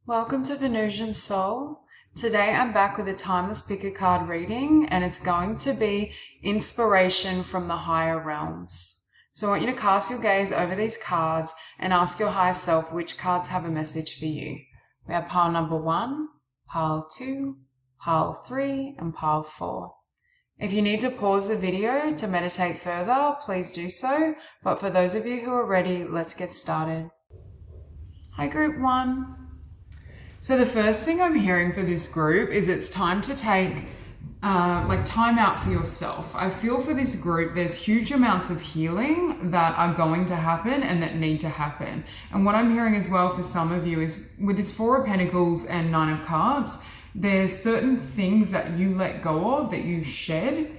Welcome to Venusian Soul. Today I'm back with a timeless pick a card reading, and it's going to be inspiration from the higher realms. So I want you to cast your gaze over these cards and ask your higher self which cards have a message for you. We have pile number 1, pile 2, pile 3, and pile 4. If you need to pause the video to meditate further, please do so. But for those of you who are ready, let's get started. Hi, group 1. So the first thing I'm hearing for this group is it's time to take time out for yourself. I feel for this group, there's huge amounts of healing that are going to happen and that need to happen. And what I'm hearing as well for some of you is with this 4 of Pentacles and 9 of Cups, there's certain things that you let go of, that you shed,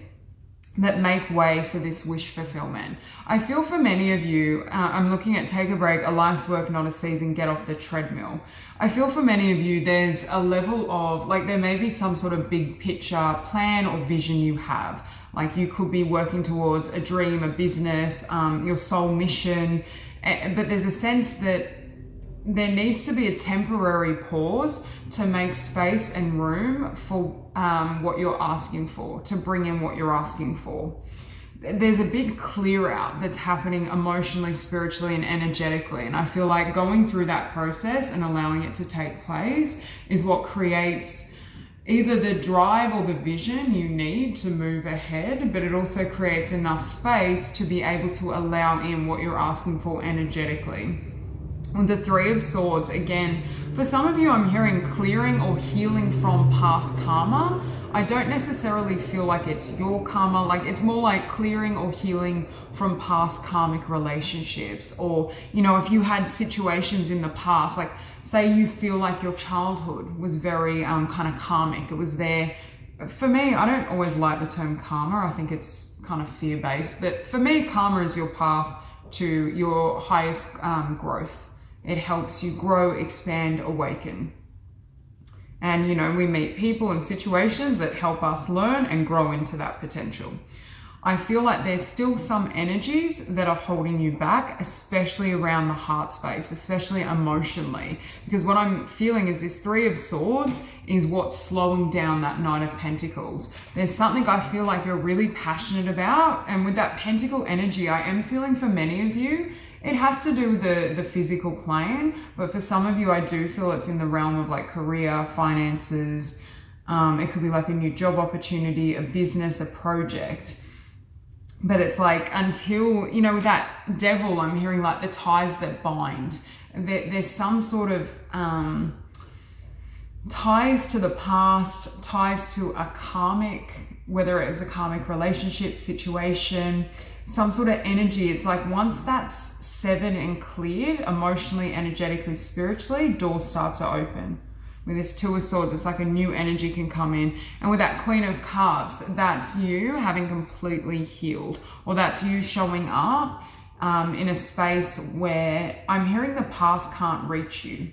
that make way for this wish fulfillment. I feel for many of you, I'm looking at take a break, a life's work, not a season, get off the treadmill. I feel for many of you, there's a level of, there may be some sort of big picture plan or vision you have. Like you could be working towards a dream, a business, your soul mission, but there's a sense that there needs to be a temporary pause to make space and room for what you're asking for, to bring in what you're asking for. There's a big clear out that's happening emotionally, spiritually, and energetically. And I feel like going through that process and allowing it to take place is what creates either the drive or the vision you need to move ahead, but it also creates enough space to be able to allow in what you're asking for energetically. With the 3 of Swords, again, for some of you, I'm hearing clearing or healing from past karma. I don't necessarily feel like it's your karma, it's more like clearing or healing from past karmic relationships. Or, if you had situations in the past, say you feel like your childhood was very kind of karmic. It was there. For me, I don't always like the term karma. I think it's kind of fear-based. But for me, karma is your path to your highest growth. It helps you grow, expand, awaken. And, we meet people and situations that help us learn and grow into that potential. I feel like there's still some energies that are holding you back, especially around the heart space, especially emotionally. Because what I'm feeling is this 3 of Swords is what's slowing down that 9 of Pentacles. There's something I feel like you're really passionate about. And with that Pentacle energy, I am feeling for many of you, it has to do with the physical plane, but for some of you, I do feel it's in the realm of career, finances. It could be a new job opportunity, a business, a project. But it's until, with that devil, I'm hearing the ties that bind. There's some sort of ties to the past, ties to a karmic, whether it is a karmic relationship, situation, some sort of energy. It's once that's severed and cleared, emotionally, energetically, spiritually, doors start to open. With this 2 of Swords, it's a new energy can come in. And with that Queen of Cups, that's you having completely healed, or that's you showing up in a space where I'm hearing the past can't reach you.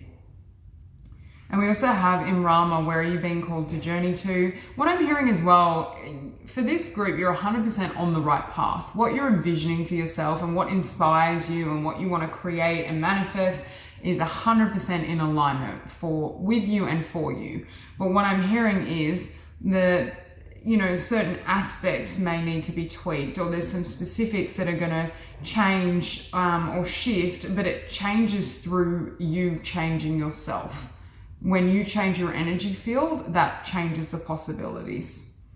And we also have in Rama, where are you being called to journey to? What I'm hearing as well, for this group, you're 100% on the right path. What you're envisioning for yourself and what inspires you and what you want to create and manifest is 100% in alignment with you and for you. But what I'm hearing is that, certain aspects may need to be tweaked, or there's some specifics that are going to change or shift, but it changes through you changing yourself. When you change your energy field, that changes the possibilities.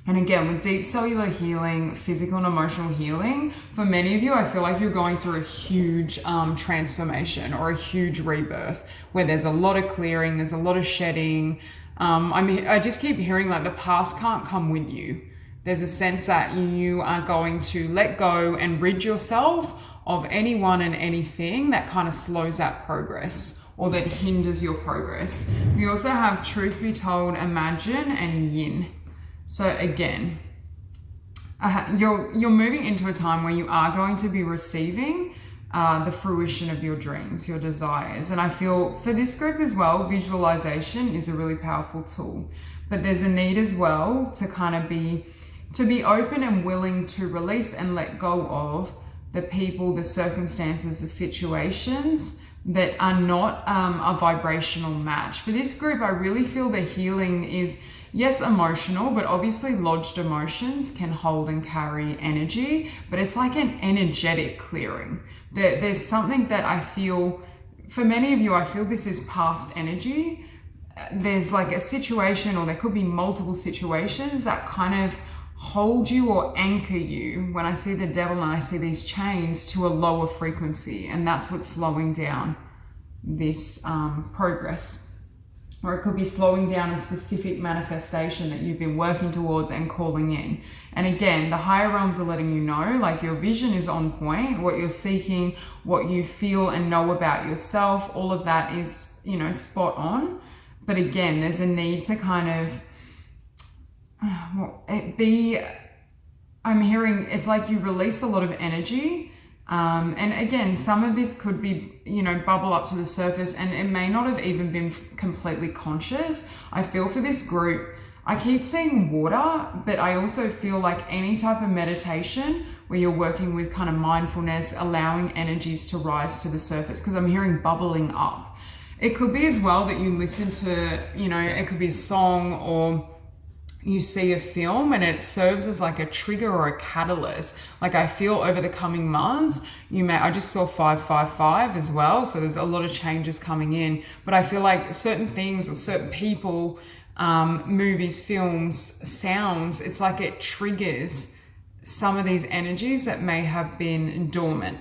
And again, with deep cellular healing, physical and emotional healing, for many of you, I feel like you're going through a huge transformation or a huge rebirth where there's a lot of clearing, there's a lot of shedding. I just keep hearing the past can't come with you. There's a sense that you are going to let go and rid yourself of anyone and anything that kind of slows that progress or that hinders your progress. We also have truth be told, imagine, and yin. So again, you're moving into a time where you are going to be receiving the fruition of your dreams, your desires. And I feel for this group as well, visualization is a really powerful tool. But there's a need as well to kind of be open and willing to release and let go of the people, the circumstances, the situations that are not a vibrational match. For this group, I really feel the healing is, yes, emotional, but obviously lodged emotions can hold and carry energy, but it's like an energetic clearing. There's something that I feel, for many of you, I feel this is past energy. There's like a situation, or there could be multiple situations that kind of hold you or anchor you, when I see the devil and I see these chains, to a lower frequency, and that's what's slowing down this progress. Or it could be slowing down a specific manifestation that you've been working towards and calling in. And again, the higher realms are letting you know, like, your vision is on point, what you're seeking, what you feel and know about yourself, all of that is, you know, spot on. But again, there's a need to kind of I'm hearing it's like you release a lot of energy. And again, some of this could be, you know, bubble up to the surface, and it may not have even been completely conscious. I feel for this group, I keep seeing water, but I also feel like any type of meditation where you're working with kind of mindfulness, allowing energies to rise to the surface, because I'm hearing bubbling up. It could be as well that you listen to, you know, it could be a song, or you see a film and it serves as like a trigger or a catalyst. Like, I feel over the coming months, I just saw 555 as well. So there's a lot of changes coming in, but I feel like certain things or certain people, movies, films, sounds, it's like it triggers some of these energies that may have been dormant.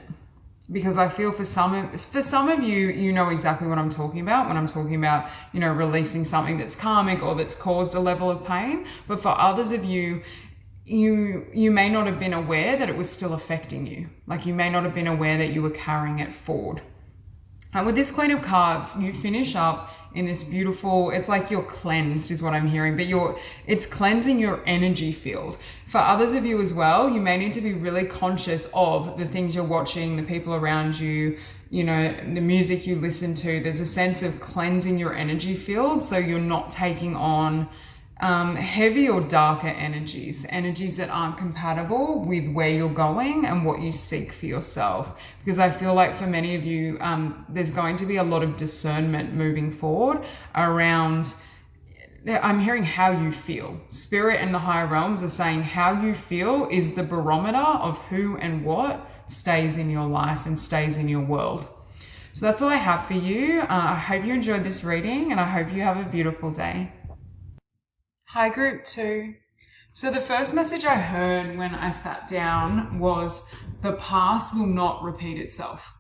Because I feel for some of you, you know exactly what I'm talking about when I'm talking about, you know, releasing something that's karmic or that's caused a level of pain. But for others of you, you may not have been aware that it was still affecting you. Like, you may not have been aware that you were carrying it forward. And with this Queen of Cups, you finish up in this beautiful, it's like you're cleansed is what I'm hearing, but it's cleansing your energy field. For others of you as well, you may need to be really conscious of the things you're watching, the people around you, you know, the music you listen to. There's a sense of cleansing your energy field so you're not taking on heavy or darker energies that aren't compatible with where you're going and what you seek for yourself. Because I feel like for many of you, there's going to be a lot of discernment moving forward around, I'm hearing how you feel. Spirit and the higher realms are saying how you feel is the barometer of who and what stays in your life and stays in your world. So that's all I have for you. I hope you enjoyed this reading, and I hope you have a beautiful day. Hi, group 2. So the first message I heard when I sat down was, the past will not repeat itself.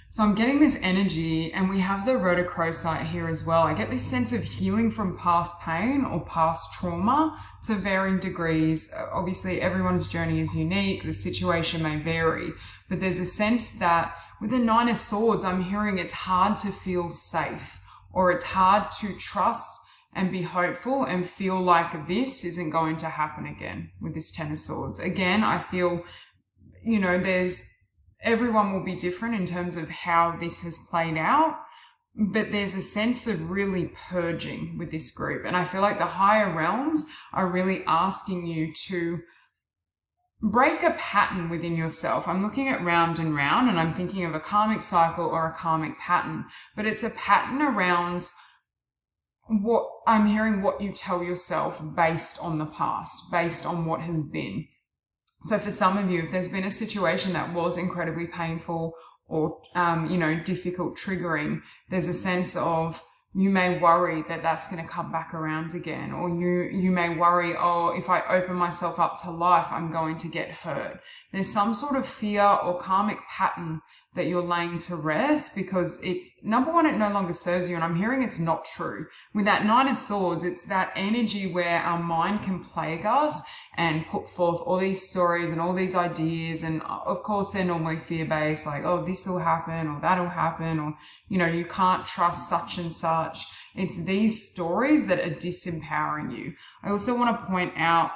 So I'm getting this energy, and we have the Rhodochrosite here as well. I get this sense of healing from past pain or past trauma to varying degrees. Obviously, everyone's journey is unique. The situation may vary, but there's a sense that with the Nine of Swords, I'm hearing it's hard to feel safe, or it's hard to trust and be hopeful and feel like this isn't going to happen again with this Ten of Swords. Again, I feel, you know, everyone will be different in terms of how this has played out, but there's a sense of really purging with this group. And I feel like the higher realms are really asking you to break a pattern within yourself. I'm looking at round and round, and I'm thinking of a karmic cycle or a karmic pattern, but it's a pattern around what I'm hearing, what you tell yourself based on the past, based on what has been. So for some of you, if there's been a situation that was incredibly painful or, you know, difficult, triggering, there's a sense of, you may worry that that's going to come back around again, or you may worry, oh, if I open myself up to life, I'm going to get hurt. There's some sort of fear or karmic pattern that you're laying to rest, because it's, number one, it no longer serves you, and I'm hearing it's not true. With that Nine of Swords, it's that energy where our mind can plague us and put forth all these stories and all these ideas, and of course they're normally fear-based, like, oh, this will happen or that'll happen, or, you know, you can't trust such and such. It's these stories that are disempowering you. I also want to point out,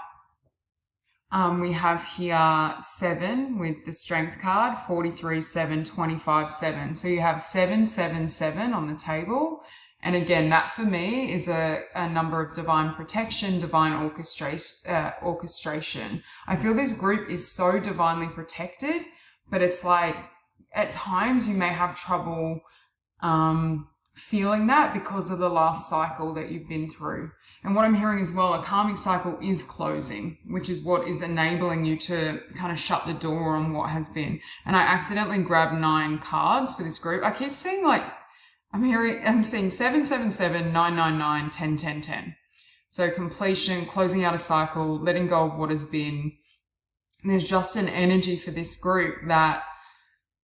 we have here 7 with the Strength card, 43, 7, 25, 7. So you have 7, 7, 7 on the table. And again, that for me is a number of divine protection, divine orchestration. I feel this group is so divinely protected, but it's like at times you may have trouble feeling that because of the last cycle that you've been through. And what I'm hearing as well, a karmic cycle is closing, which is what is enabling you to kind of shut the door on what has been. And I accidentally grabbed 9 cards for this group. I keep seeing like, I'm seeing 777, 999, 10, 10, 10. So completion, closing out a cycle, letting go of what has been. And there's just an energy for this group that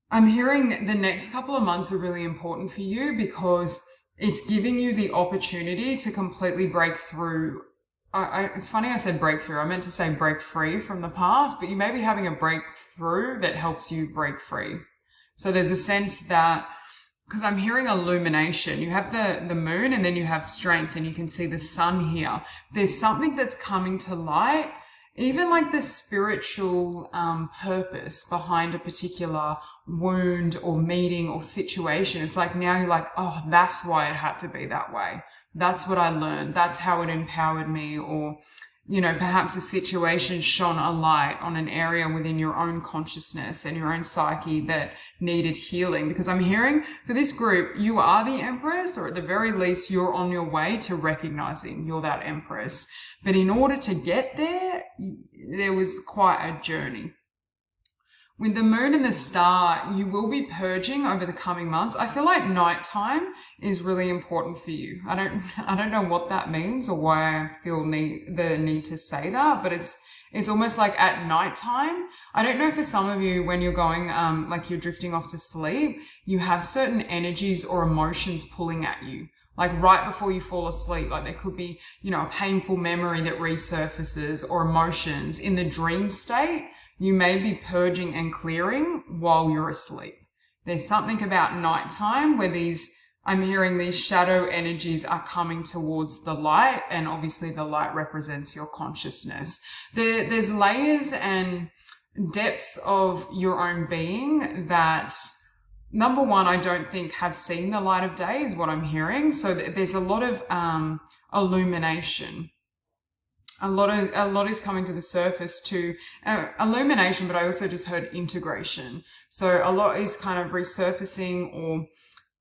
I'm hearing the next couple of months are really important for you because it's giving you the opportunity to completely break through. It's funny I said breakthrough. I meant to say break free from the past, but you may be having a breakthrough that helps you break free. So there's a sense that, because I'm hearing illumination, you have the moon and then you have strength and you can see the sun here. There's something that's coming to light, even like the spiritual purpose behind a particular wound or meeting or situation. It's like now you're like, oh, that's why it had to be that way. That's what I learned. That's how it empowered me. Or, you know, perhaps the situation shone a light on an area within your own consciousness and your own psyche that needed healing. Because I'm hearing for this group, you are the Empress, or at the very least, you're on your way to recognizing you're that Empress. But in order to get there, there was quite a journey. With the moon and the star, you will be purging over the coming months. I feel like nighttime is really important for you. I don't know what that means or why I feel the need to say that, but it's almost like at nighttime. I don't know for some of you when you're going, like you're drifting off to sleep, you have certain energies or emotions pulling at you. Like right before you fall asleep, like there could be, you know, a painful memory that resurfaces or emotions in the dream state. You may be purging and clearing while you're asleep. There's something about nighttime where I'm hearing these shadow energies are coming towards the light, and obviously the light represents your consciousness. There's layers and depths of your own being that, number one, I don't think have seen the light of day is what I'm hearing. So there's a lot of illumination. A lot is coming to the surface to illumination, but I also just heard integration. So a lot is kind of resurfacing or,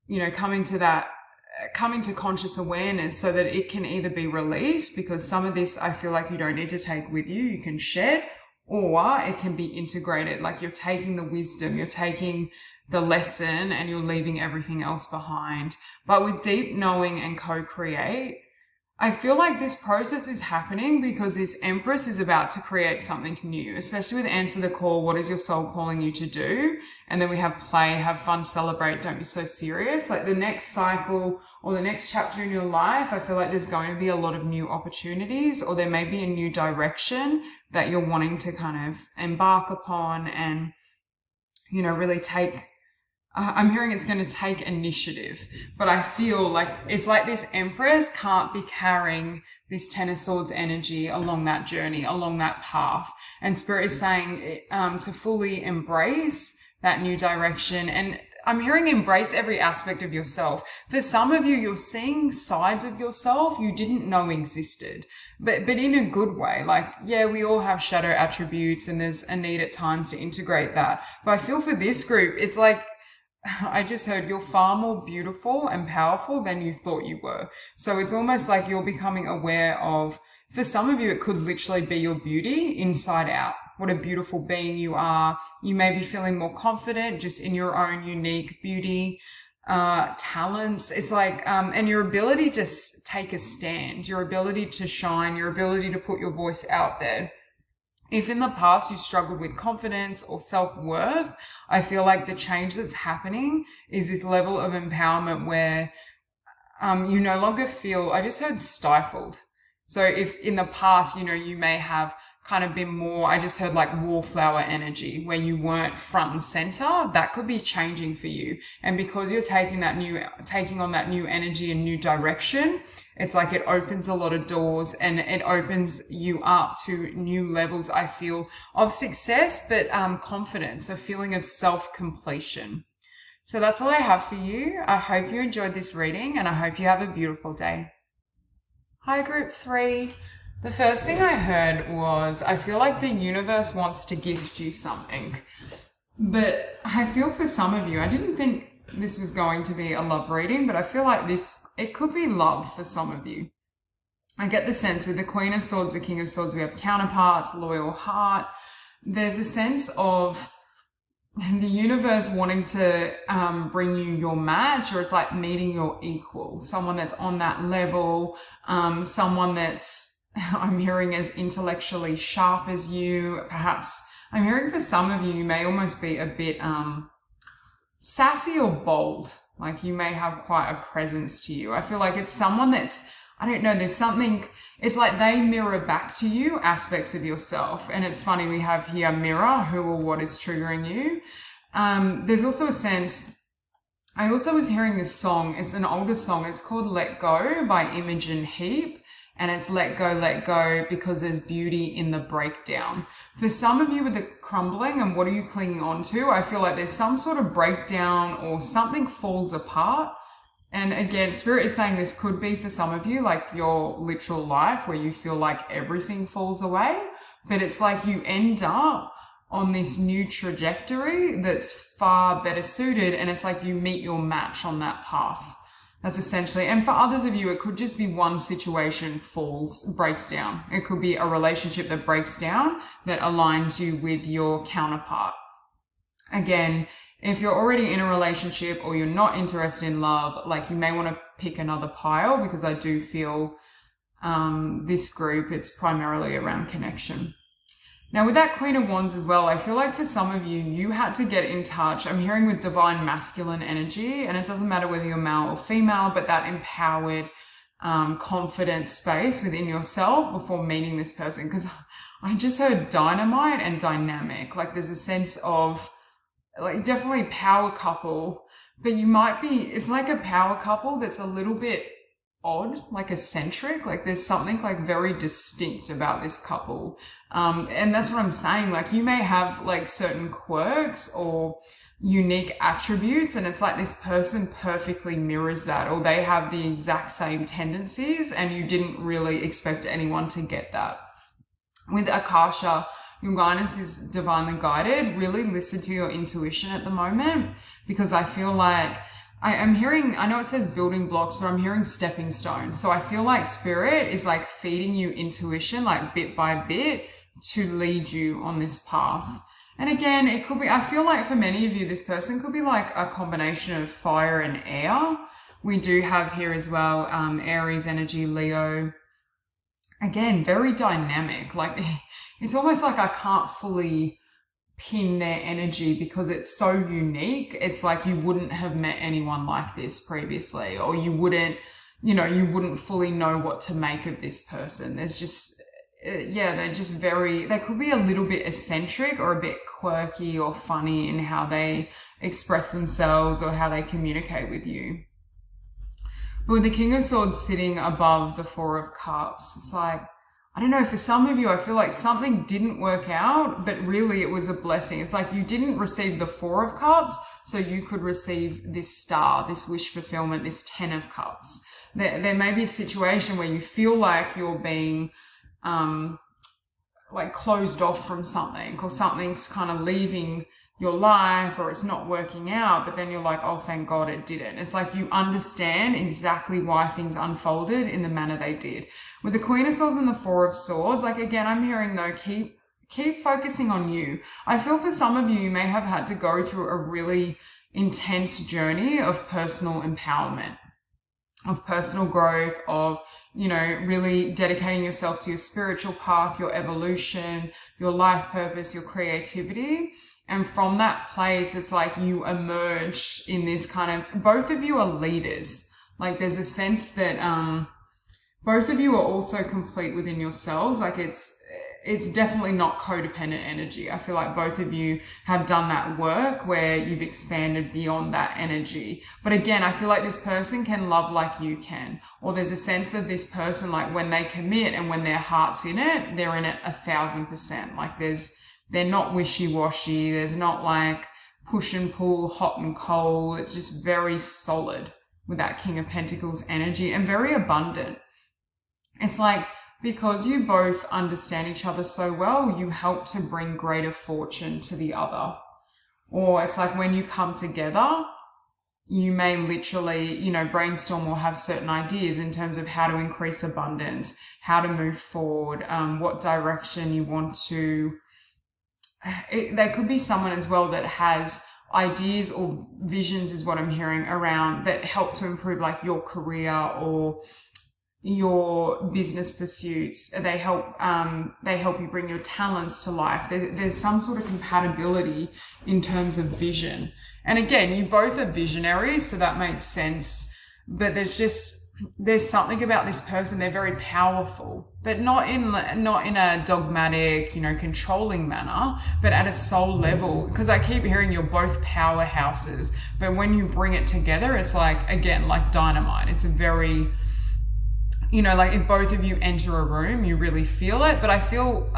you know, coming to conscious awareness so that it can either be released, because some of this I feel like you don't need to take with you, you can shed, or it can be integrated. Like you're taking the wisdom, you're taking the lesson and you're leaving everything else behind. But with deep knowing and co-create, I feel like this process is happening because this Empress is about to create something new, especially with Answer the Call. What is your soul calling you to do? And then we have play, have fun, celebrate, don't be so serious. Like the next cycle or the next chapter in your life, I feel like there's going to be a lot of new opportunities, or there may be a new direction that you're wanting to kind of embark upon and, you know, really take. I'm hearing it's going to take initiative, but I feel like it's like this Empress can't be carrying this Ten of Swords energy along that journey, along that path. And Spirit is saying to fully embrace that new direction. And I'm hearing embrace every aspect of yourself. For some of you, you're seeing sides of yourself you didn't know existed, but in a good way. Like, yeah, we all have shadow attributes and there's a need at times to integrate that. But I feel for this group, it's like, I just heard you're far more beautiful and powerful than you thought you were. So it's almost like you're becoming aware of, for some of you, it could literally be your beauty inside out. What a beautiful being you are. You may be feeling more confident just in your own unique beauty, talents. It's like, and your ability to take a stand, your ability to shine, your ability to put your voice out there. If in the past you struggled with confidence or self-worth, I feel like the change that's happening is this level of empowerment where you no longer feel, I just heard stifled. So if in the past, you know, you may have kind of been more, I just heard like wallflower energy where you weren't front and center, that could be changing for you. And because you're taking on that new energy and new direction, it's like it opens a lot of doors and it opens you up to new levels, I feel, of success, but confidence, a feeling of self-completion. So that's all I have for you. I hope you enjoyed this reading and I hope you have a beautiful day. Hi, Group 3. The first thing I heard was, I feel like the universe wants to gift you something. But I feel for some of you, I didn't think this was going to be a love reading, but I feel like it could be love for some of you. I get the sense with the Queen of Swords, the King of Swords, we have counterparts, loyal heart. There's a sense of the universe wanting to bring you your match, or it's like meeting your equal, someone that's on that level, someone that's, I'm hearing, as intellectually sharp as you. Perhaps I'm hearing for some of you, you may almost be a bit sassy or bold. Like you may have quite a presence to you. I feel like it's someone that's, I don't know, there's something, it's like they mirror back to you aspects of yourself. And it's funny, we have here mirror, who or what is triggering you. There's also a sense, I also was hearing this song, it's an older song, it's called Let Go by Imogen Heap. And it's let go because there's beauty in the breakdown. For some of you with the crumbling and what are you clinging on to, I feel like there's some sort of breakdown or something falls apart. And again, Spirit is saying this could be for some of you, like your literal life where you feel like everything falls away, but it's like you end up on this new trajectory that's far better suited, and it's like you meet your match on that path. That's essentially, and for others of you, it could just be one situation breaks down. It could be a relationship that breaks down that aligns you with your counterpart. Again, if you're already in a relationship or you're not interested in love, like you may want to pick another pile, because I do feel this group, it's primarily around connection. Now with that Queen of Wands as well, I feel like for some of you, you had to get in touch. I'm hearing with divine masculine energy, and it doesn't matter whether you're male or female, but that empowered, confident space within yourself before meeting this person. Because I just heard dynamite and dynamic. Like there's a sense of like definitely power couple, but you might be, it's like a power couple that's a little bit odd, like eccentric, like there's something like very distinct about this couple. And that's what I'm saying. Like you may have like certain quirks or unique attributes, and it's like this person perfectly mirrors that, or they have the exact same tendencies and you didn't really expect anyone to get that. With Akasha, your guidance is divinely guided. Really listen to your intuition at the moment, because I feel like I'm hearing, I know it says building blocks, but I'm hearing stepping stones. So I feel like Spirit is like feeding you intuition, like bit by bit, to lead you on this path. And again, it could be, I feel like for many of you, this person could be like a combination of fire and air. We do have here as well, Aries energy, Leo. Again, very dynamic. Like it's almost like I can't fully pin their energy because it's so unique. It's like you wouldn't have met anyone like this previously, or you wouldn't fully know what to make of this person. There's just, they're just they could be a little bit eccentric or a bit quirky or funny in how they express themselves or how they communicate with you. But with the King of Swords sitting above the Four of Cups, it's like, I don't know, for some of you, I feel like something didn't work out, but really it was a blessing. It's like you didn't receive the Four of Cups, so you could receive this star, this wish fulfillment, this 10 of Cups. There may be a situation where you feel like you're being like closed off from something, or something's kind of leaving your life, or it's not working out, but then you're like, oh, thank God it didn't. It's like you understand exactly why things unfolded in the manner they did. With the Queen of Swords and the Four of Swords, like again, I'm hearing though, keep focusing on you. I feel for some of you may have had to go through a really intense journey of personal empowerment, of personal growth, of, really dedicating yourself to your spiritual path, your evolution, your life purpose, your creativity. And from that place, it's like you emerge in this kind of, both of you are leaders. Like there's a sense that both of you are also complete within yourselves. Like it's definitely not codependent energy. I feel like both of you have done that work where you've expanded beyond that energy. But again, I feel like this person can love like you can, or there's a sense of this person, like when they commit and when their heart's in it, they're in it 1,000%. Like they're not wishy-washy. There's not like push and pull, hot and cold. It's just very solid with that King of Pentacles energy and very abundant. It's like, because you both understand each other so well, you help to bring greater fortune to the other. Or it's like when you come together, you may literally, you know, brainstorm or have certain ideas in terms of how to increase abundance, how to move forward, what direction you want to. There could be someone as well that has ideas or visions, is what I'm hearing, around that help to improve like your career or your business pursuits. They help you bring your talents to life. There's some sort of compatibility in terms of vision. And again, you both are visionaries, so that makes sense. But there's something about this person. They're very powerful, but not in a dogmatic, you know, controlling manner, but at a soul level. Because I keep hearing you're both powerhouses, but when you bring it together, it's like, again, like dynamite. It's a very, you know, like if both of you enter a room, you really feel it. But I feel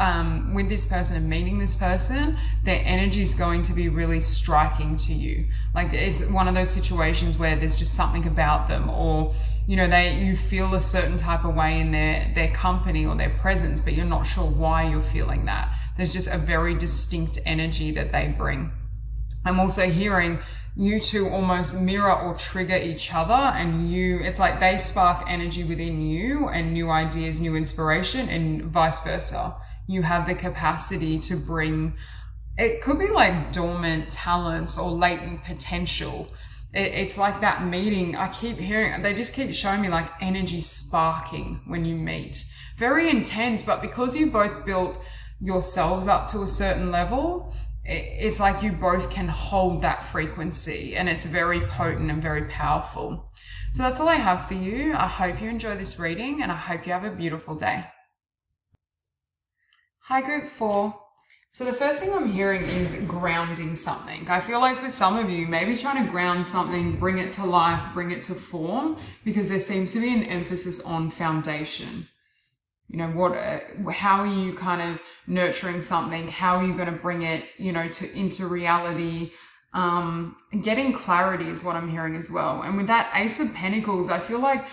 with this person and meeting this person, their energy is going to be really striking to you. Like it's one of those situations where there's just something about them, or, you know, you feel a certain type of way in their company or their presence, but you're not sure why you're feeling that. There's just a very distinct energy that they bring. I'm also hearing you two almost mirror or trigger each other, and it's like they spark energy within you and new ideas, new inspiration, and vice versa. You have the capacity to bring, it could be like dormant talents or latent potential. It's like that meeting. I keep hearing, they just keep showing me like energy sparking when you meet. Very intense, but because you both built yourselves up to a certain level, it's like you both can hold that frequency, and it's very potent and very powerful. So that's all I have for you. I hope you enjoy this reading, and I hope you have a beautiful day. Hi, group 4. So the first thing I'm hearing is grounding something. I feel like for some of you, maybe trying to ground something, bring it to life, bring it to form, because there seems to be an emphasis on foundation. You know, how are you kind of nurturing something? How are you going to bring it, you know, into reality? Getting clarity is what I'm hearing as well. And with that Ace of Pentacles, I feel like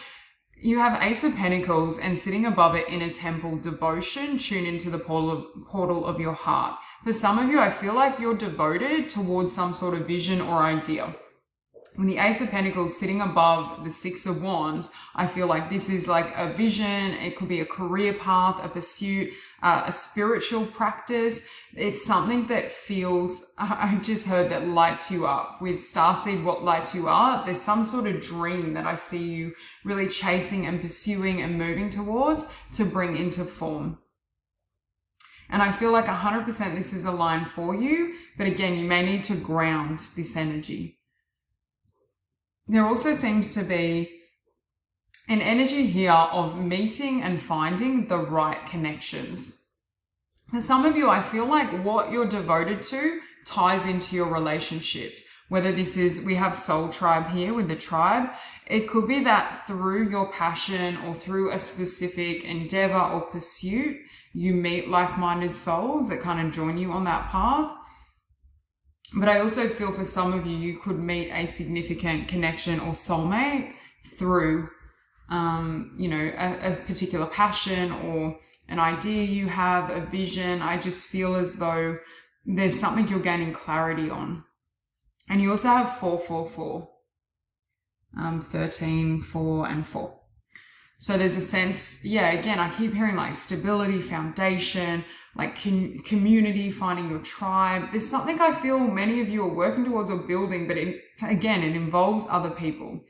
you have Ace of Pentacles, and sitting above it, Inner Temple, devotion, tune into the portal of your heart. For some of you, I feel like you're devoted towards some sort of vision or idea. When the Ace of Pentacles sitting above the Six of Wands, I feel like this is like a vision. It could be a career path, a pursuit, a spiritual practice. It's something that feels, I just heard, that lights you up. With Starseed, what lights you up? There's some sort of dream that I see you really chasing and pursuing and moving towards to bring into form. And I feel like 100% this is aligned for you. But again, you may need to ground this energy. There also seems to be an energy here of meeting and finding the right connections. For some of you, I feel like what you're devoted to ties into your relationships. Whether this is, we have Soul Tribe here with the tribe. It could be that through your passion or through a specific endeavor or pursuit, you meet like-minded souls that kind of join you on that path. But I also feel for some of you, you could meet a significant connection or soulmate through, you know, a particular passion or an idea you have, a vision. I just feel as though there's something you're gaining clarity on. And you also have 444, 13, 4, and 4. So there's a sense, yeah, again, I keep hearing like stability, foundation, like community, finding your tribe. There's something I feel many of you are working towards or building, but again, it involves other people.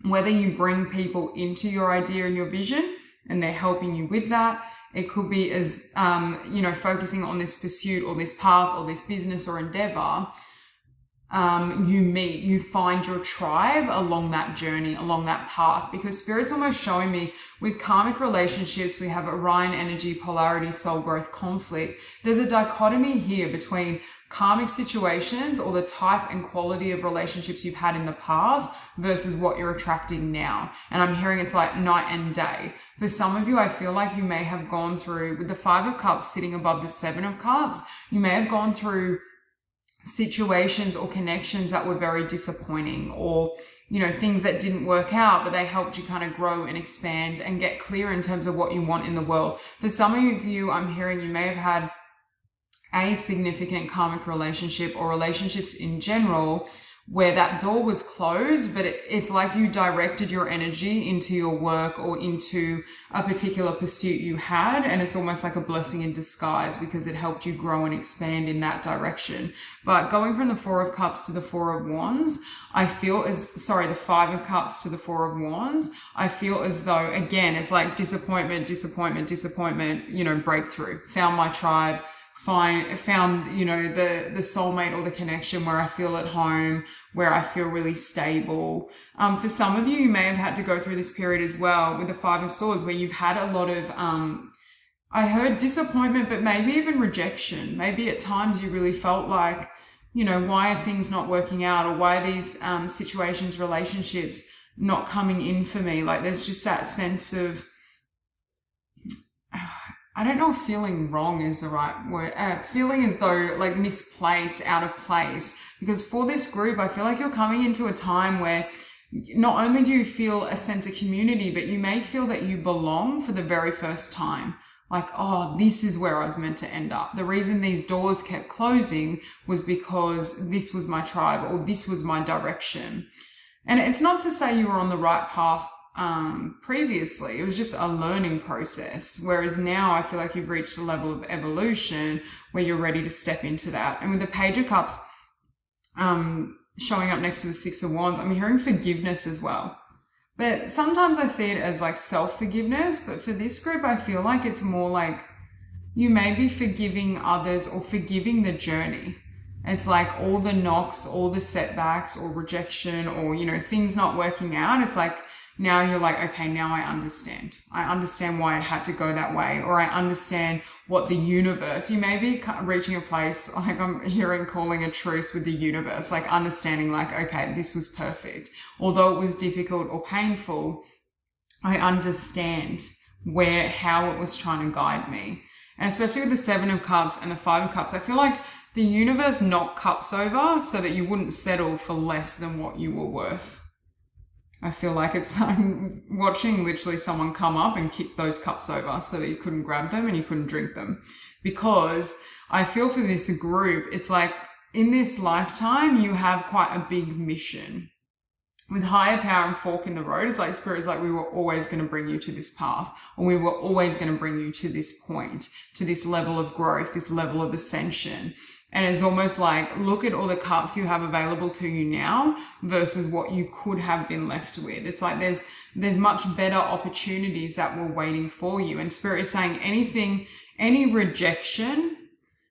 Whether you bring people into your idea and your vision and they're helping you with that, it could be as, you know, focusing on this pursuit or this path or this business or endeavor. You find your tribe along that journey, along that path, because Spirit's almost showing me with karmic relationships, we have Orion energy, polarity, soul growth, conflict. There's a dichotomy here between karmic situations or the type and quality of relationships you've had in the past versus what you're attracting now. And I'm hearing it's like night and day. For some of you, I feel like you may have gone through, with the 5 of Cups sitting above the 7 of Cups, you may have gone through situations or connections that were very disappointing, or, you know, things that didn't work out, but they helped you kind of grow and expand and get clear in terms of what you want in the world. For some of you, I'm hearing you may have had a significant karmic relationship or relationships in general where that door was closed, but it's like you directed your energy into your work or into a particular pursuit you had. And it's almost like a blessing in disguise because it helped you grow and expand in that direction. But going from the Four of Cups to the Four of Wands, I feel the Five of Cups to the Four of Wands, I feel as though, again, it's like disappointment, breakthrough, found my tribe, found, the soulmate or the connection where I feel at home, where I feel really stable. For some of you, you may have had to go through this period as well with the Five of Swords, where you've had a lot of, I heard disappointment, but maybe even rejection. Maybe at times you really felt like, why are things not working out, or why are these situations, relationships not coming in for me? Like there's just that sense of, I don't know if feeling wrong is the right word. Feeling as though like misplaced, out of place. Because for this group, I feel like you're coming into a time where not only do you feel a sense of community, but you may feel that you belong for the very first time. Like, oh, this is where I was meant to end up. The reason these doors kept closing was because this was my tribe or this was my direction. And it's not to say you were on the right path previously. It was just a learning process. Whereas now I feel like you've reached a level of evolution where you're ready to step into that. And with the Page of Cups showing up next to the Six of Wands, I'm hearing forgiveness as well. But sometimes I see it as like self-forgiveness. But for this group, I feel like it's more like you may be forgiving others or forgiving the journey. It's like all the knocks, all the setbacks or rejection or, things not working out. It's like, now you're like, okay, now I understand. I understand why it had to go that way, or I understand what the universe, you may be reaching a place, like I'm hearing calling a truce with the universe, like understanding like, okay, this was perfect. Although it was difficult or painful, I understand how it was trying to guide me. And especially with the Seven of Cups and the Five of Cups, I feel like the universe knocked cups over so that you wouldn't settle for less than what you were worth. I feel like I'm watching literally someone come up and kick those cups over so that you couldn't grab them and you couldn't drink them. Because I feel for this group, it's like in this lifetime, you have quite a big mission. With higher power and fork in the road, it's like Spirit is like, we were always going to bring you to this path, or we were always going to bring you to this point, to this level of growth, this level of ascension. And it's almost like, look at all the cups you have available to you now versus what you could have been left with. It's like there's much better opportunities that were waiting for you. And Spirit is saying any rejection,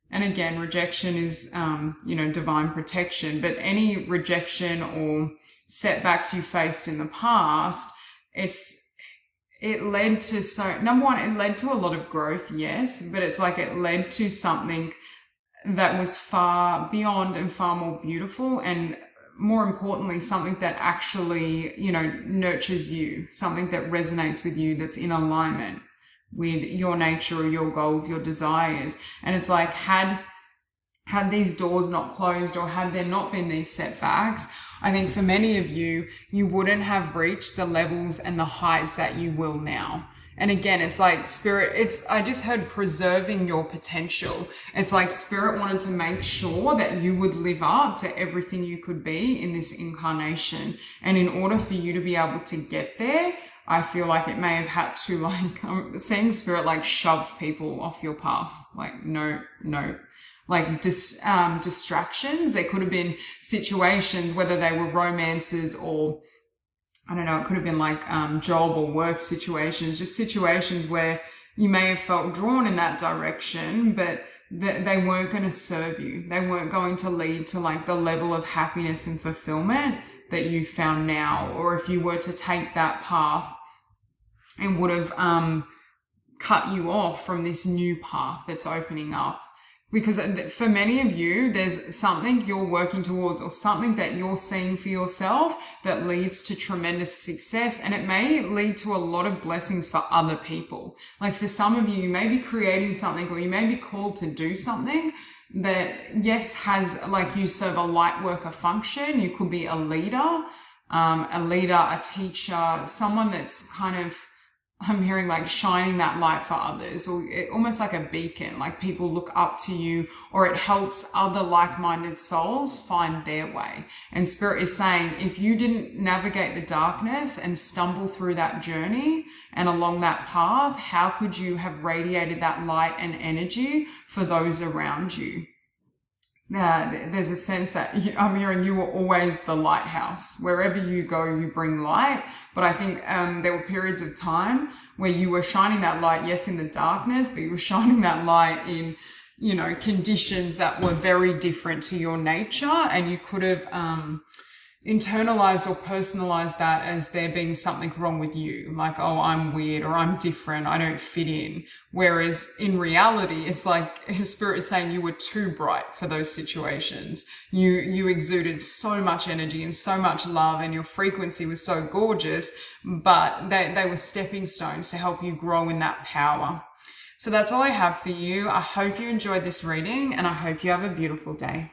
and again, rejection is, divine protection, but any rejection or setbacks you faced in the past, it led to number one, it led to a lot of growth, yes, but it's like it led to something that was far beyond and far more beautiful, and more importantly, something that actually, nurtures you, something that resonates with you, that's in alignment with your nature or your goals, your desires. And it's like, had these doors not closed or had there not been these setbacks, I think for many of you, you wouldn't have reached the levels and the heights that you will now. And again, it's like Spirit, I just heard preserving your potential. It's like Spirit wanted to make sure that you would live up to everything you could be in this incarnation. And in order for you to be able to get there, I feel like it may have had to, like, I'm seeing Spirit like shove people off your path. Like, no. Like distractions. There could have been situations, whether they were romances or, I don't know, it could have been like job or work situations, just situations where you may have felt drawn in that direction, but they weren't going to serve you. They weren't going to lead to like the level of happiness and fulfillment that you found now. Or if you were to take that path, it would have cut you off from this new path that's opening up. Because for many of you, there's something you're working towards or something that you're seeing for yourself that leads to tremendous success. And it may lead to a lot of blessings for other people. Like for some of you, you may be creating something, or you may be called to do something that, yes, has, like, you serve a light worker function. You could be a leader, a teacher, someone that's kind of I'm hearing like shining that light for others, or almost like a beacon, like people look up to you, or it helps other like-minded souls find their way. And Spirit is saying, if you didn't navigate the darkness and stumble through that journey and along that path, how could you have radiated that light and energy for those around you? There's a sense that I'm hearing you were always the lighthouse. Wherever you go, you bring light. But I think there were periods of time where you were shining that light, yes, in the darkness, but you were shining that light in, conditions that were very different to your nature. And you could have internalized or personalized that as there being something wrong with you, like, oh, I'm weird, or I'm different, I don't fit in. Whereas in reality, it's like his Spirit is saying you were too bright for those situations. You exuded so much energy and so much love, and your frequency was so gorgeous, but they were stepping stones to help you grow in that power. So that's all I have for you. I hope you enjoyed this reading, and I hope you have a beautiful day.